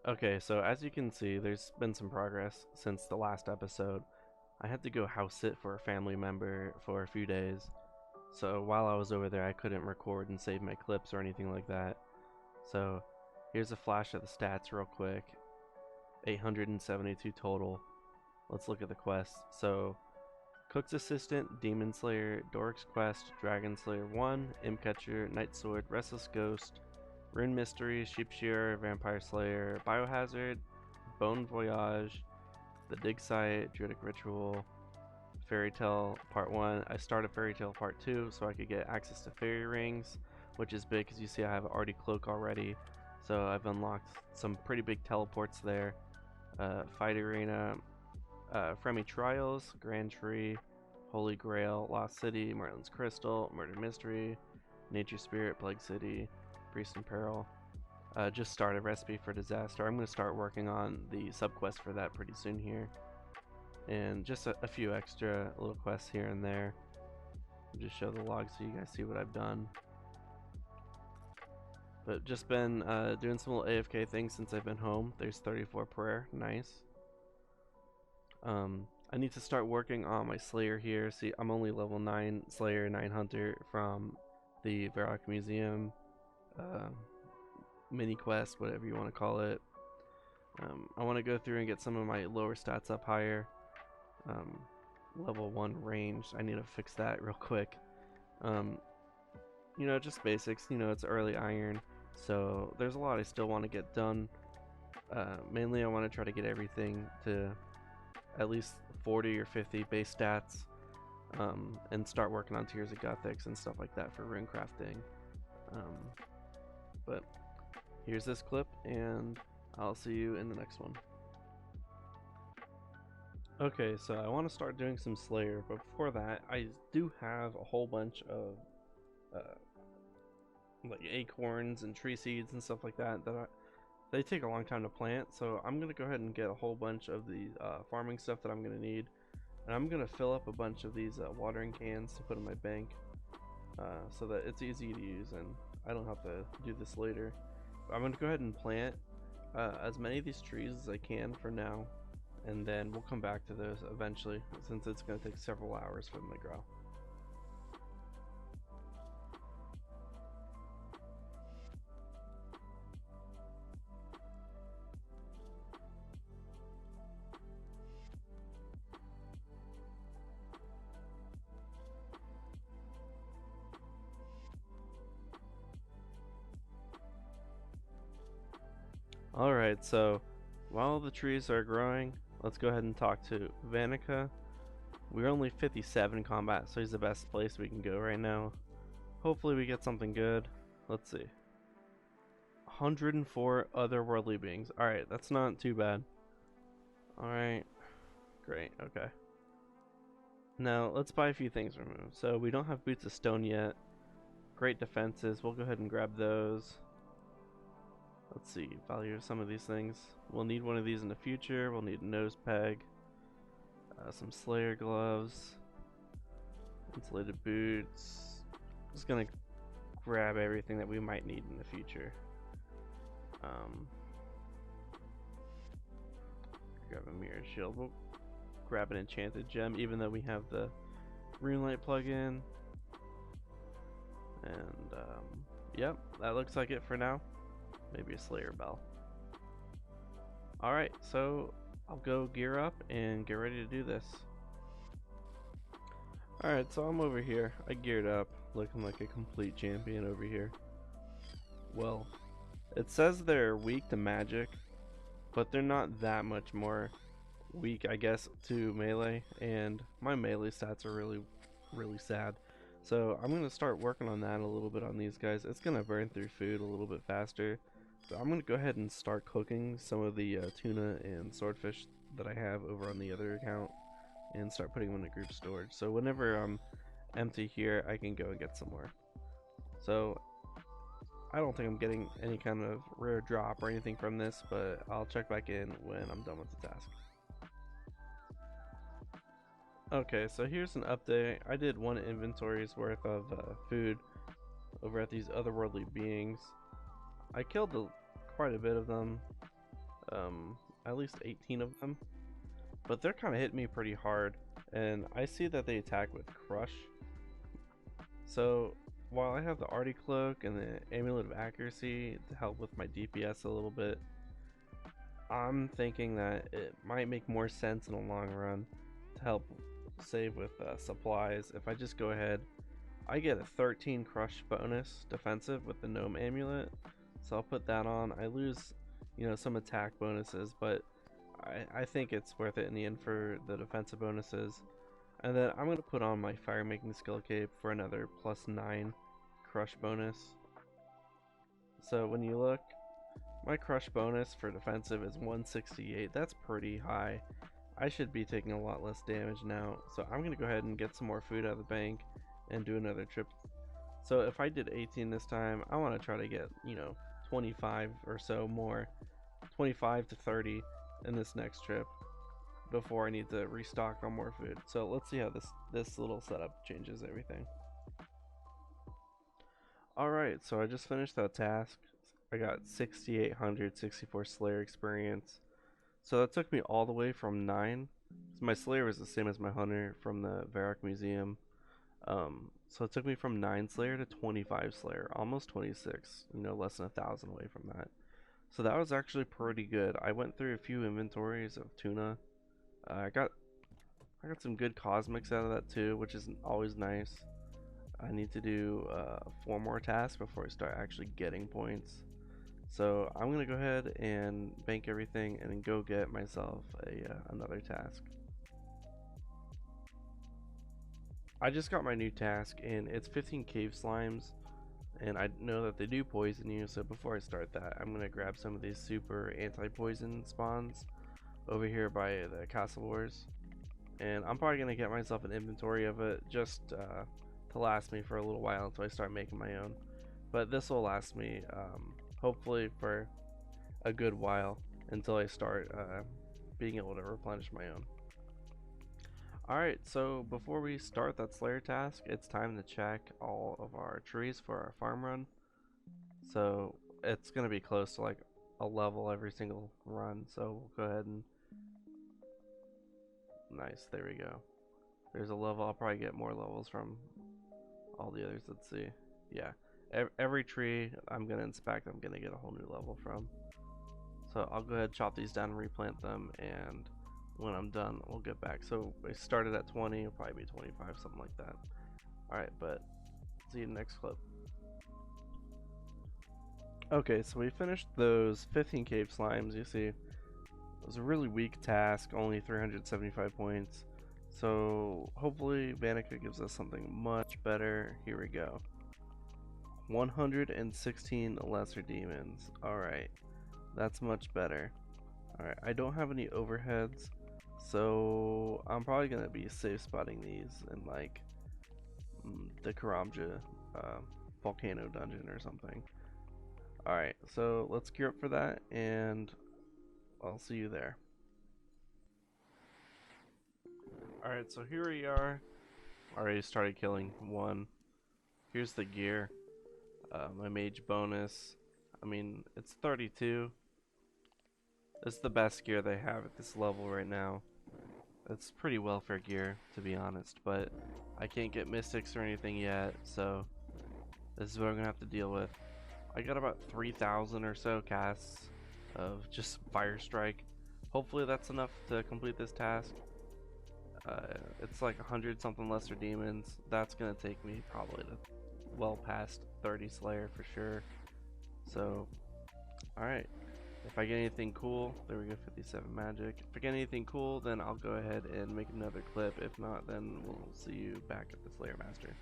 Okay, so as you can see, there's been some progress since the last episode. I had to go house sit for a family member for a few days, so while I was over there, I couldn't record and save my clips or anything like that. So here's a flash of the stats real quick. 872 total. Let's look at the quests. So Cook's Assistant, Demon Slayer, Doric's Quest, Dragon Slayer 1, Imp Catcher, Night Sword, Restless Ghost, Rune Mystery, Sheep Shearer, Vampire Slayer, Biohazard, Bone Voyage, The Dig Site, Druidic Ritual, Fairy Tale Part 1. I started Fairy Tale Part 2 so I could get access to Fairy Rings, which is big because you see I have Artie Cloak already. So I've unlocked some pretty big teleports there. Fight Arena, Fremi Trials, Grand Tree, Holy Grail, Lost City, Merlin's Crystal, Murder Mystery, Nature Spirit, Plague City, Priest in Peril. Just started Recipe for Disaster. I'm going to start working on the subquest for that pretty soon here. And just a few extra little quests here and there. I'll just show the log so you guys see what I've done. But just been doing some little AFK things since I've been home. There's 34 prayer. Nice. I need to start working on my Slayer here. See, I'm only level 9 Slayer, 9 Hunter from the Varrock Museum mini quest, whatever you want to call it. I want to go through and get some of my lower stats up higher. Level 1 range, I need to fix that real quick. You know, just basics. You know, it's early iron, so there's a lot I still want to get done. Mainly I want to try to get everything to at least 40 or 50 base stats, and start working on tiers of Gothics and stuff like that for rune crafting. But here's this clip, and I'll see you in the next one. Okay, so I want to start doing some Slayer, but before that, I do have a whole bunch of like acorns and tree seeds and stuff like that they take a long time to plant. So I'm gonna go ahead and get a whole bunch of the farming stuff that I'm gonna need, and I'm gonna fill up a bunch of these watering cans to put in my bank, so that it's easy to use and I don't have to do this later. But I'm gonna go ahead and plant as many of these trees as I can for now, and then we'll come back to those eventually, since it's going to take several hours for them to grow. Alright, so while the trees are growing, let's go ahead and talk to Vanica. We're only 57 combat, so he's the best place we can go right now. Hopefully we get something good. Let's see. 104 otherworldly beings. Alright, that's not too bad. Alright, great, okay. Now, let's buy a few things from him. So we don't have Boots of Stone yet. Great defenses, we'll go ahead and grab those. Let's see, value of some of these things. We'll need one of these in the future. We'll need a nose peg, some Slayer gloves, insulated boots. Just gonna grab everything that we might need in the future. Grab a mirror shield. We'll grab an enchanted gem, even though we have the RuneLight plugin. And yep, that looks like it for now. Maybe a Slayer bell. Alright, so I'll go gear up and get ready to do this. Alright, so I'm over here. I geared up, looking like a complete champion over here. Well, it says they're weak to magic, but they're not that much more weak, I guess, to melee, and my melee stats are really sad. So I'm going to start working on that a little bit on these guys. It's going to burn through food a little bit faster. So I'm going to go ahead and start cooking some of the tuna and swordfish that I have over on the other account, and start putting them in a group storage. So whenever I'm empty here, I can go and get some more. So I don't think I'm getting any kind of rare drop or anything from this, but I'll check back in when I'm done with the task. Okay, so here's an update. I did 1 inventory's worth of food over at these otherworldly beings. I killed quite a bit of them. at least 18 of them, but they're kind of hitting me pretty hard, and I see that they attack with Crush. So while I have the Artie Cloak and the Amulet of Accuracy to help with my DPS a little bit, I'm thinking that it might make more sense in the long run to help save with supplies if I just go ahead. I get a 13 Crush bonus defensive with the Gnome Amulet, so I'll put that on. I lose, some attack bonuses, but I think it's worth it in the end for the defensive bonuses. And then I'm going to put on my Fire Making Skill Cape for another +9 Crush bonus. So when you look, my Crush bonus for defensive is 168. That's pretty high. I should be taking a lot less damage now, so I'm going to go ahead and get some more food out of the bank and do another trip. So if I did 18 this time, I want to try to get, 25 or so more, 25 to 30 in this next trip before I need to restock on more food. So let's see how this little setup changes everything. Alright, so I just finished that task. I got 6,864 Slayer experience. So that took me all the way from 9. So my Slayer was the same as my Hunter from the Varrock Museum. So it took me from 9 Slayer to 25 Slayer, almost 26, less than 1,000 away from that. So that was actually pretty good. I went through a few inventories of tuna. I got some good cosmics out of that too, which is always nice. I need to do 4 more tasks before I start actually getting points. So I'm gonna go ahead and bank everything and then go get myself another task. I just got my new task and it's 15 cave slimes, and I know that they do poison you, so before I start that, I'm gonna grab some of these super anti-poison spawns over here by the Castle Wars, and I'm probably gonna get myself an inventory of it just to last me for a little while until I start making my own. But this will last me hopefully for a good while until I start being able to replenish my own. Alright, so before we start that Slayer task, it's time to check all of our trees for our farm run. So it's going to be close to like a level every single run, so we'll go ahead and... Nice, there we go. There's a level. I'll probably get more levels from all the others. Let's see. Yeah, every tree I'm going to inspect, I'm going to get a whole new level from. So I'll go ahead, chop these down and replant them, and when I'm done, we'll get back. So I started at 20, it'll probably be 25, something like that. Alright, but see you in the next clip. Okay, so we finished those 15 cave slimes. You see, it was a really weak task, only 375 points. So hopefully Vanica gives us something much better. Here we go. 116 lesser demons. Alright, that's much better. Alright, I don't have any overheads, so I'm probably going to be safe spotting these in like the Karamja volcano dungeon or something. Alright, so let's gear up for that, and I'll see you there. Alright, so here we are. Already started killing one. Here's the gear. My mage bonus. I mean, it's 32. It's the best gear they have at this level right now. It's pretty welfare gear, to be honest, but I can't get mystics or anything yet, so this is what I'm gonna have to deal with. I got about 3,000 or so casts of just Fire Strike. Hopefully that's enough to complete this task. It's like 100 something lesser demons. That's gonna take me probably to well past 30 Slayer for sure. So, alright. If I get anything cool, there we go, 57 magic. If I get anything cool, then I'll go ahead and make another clip. If not, then we'll see you back at the Slayer Master.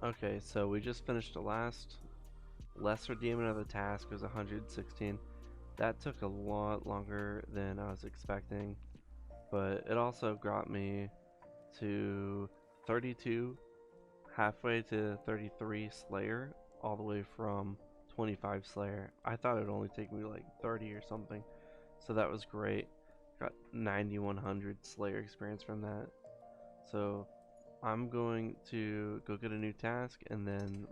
Okay, so we just finished the last lesser demon of the task. It was 116. That took a lot longer than I was expecting, but it also got me to 32, halfway to 33 Slayer, all the way from 25 Slayer. I thought it would only take me like 30 or something, so that was great. Got 9,100 Slayer experience from that. So I'm going to go get a new task and then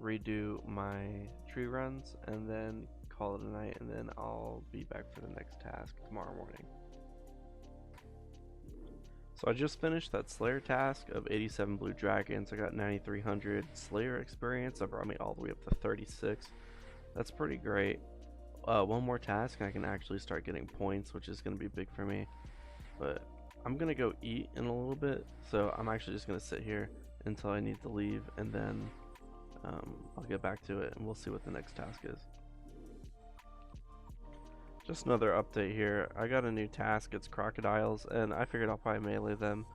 redo my tree runs, and then call it a night, and then I'll be back for the next task tomorrow morning. So I just finished that Slayer task of 87 blue dragons. I got 9,300 Slayer experience. That brought me all the way up to 36. That's pretty great. One more task and I can actually start getting points, which is going to be big for me. But I'm going to go eat in a little bit, so I'm actually just going to sit here until I need to leave, and then I'll get back to it and we'll see what the next task is. Just another update here. I got a new task. It's crocodiles, and I figured I'll probably melee them,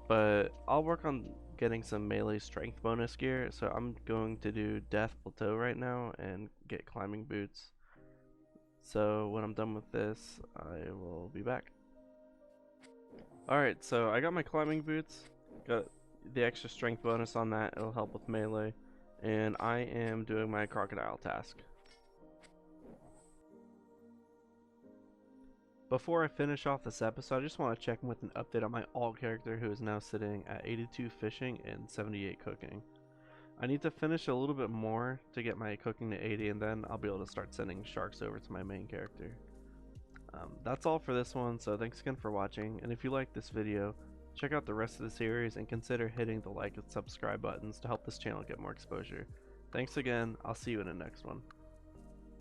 but I'll work on getting some melee strength bonus gear. So I'm going to do Death Plateau right now and get climbing boots. So when I'm done with this, I will be back. Alright, so I got my climbing boots, got the extra strength bonus on that. It'll help with melee, and I am doing my crocodile task. Before I finish off this episode, I just want to check in with an update on my alt character, who is now sitting at 82 fishing and 78 cooking. I need to finish a little bit more to get my cooking to 80, and then I'll be able to start sending sharks over to my main character. That's all for this one, so thanks again for watching, and if you like this video, check out the rest of the series and consider hitting the like and subscribe buttons to help this channel get more exposure. Thanks again, I'll see you in the next one.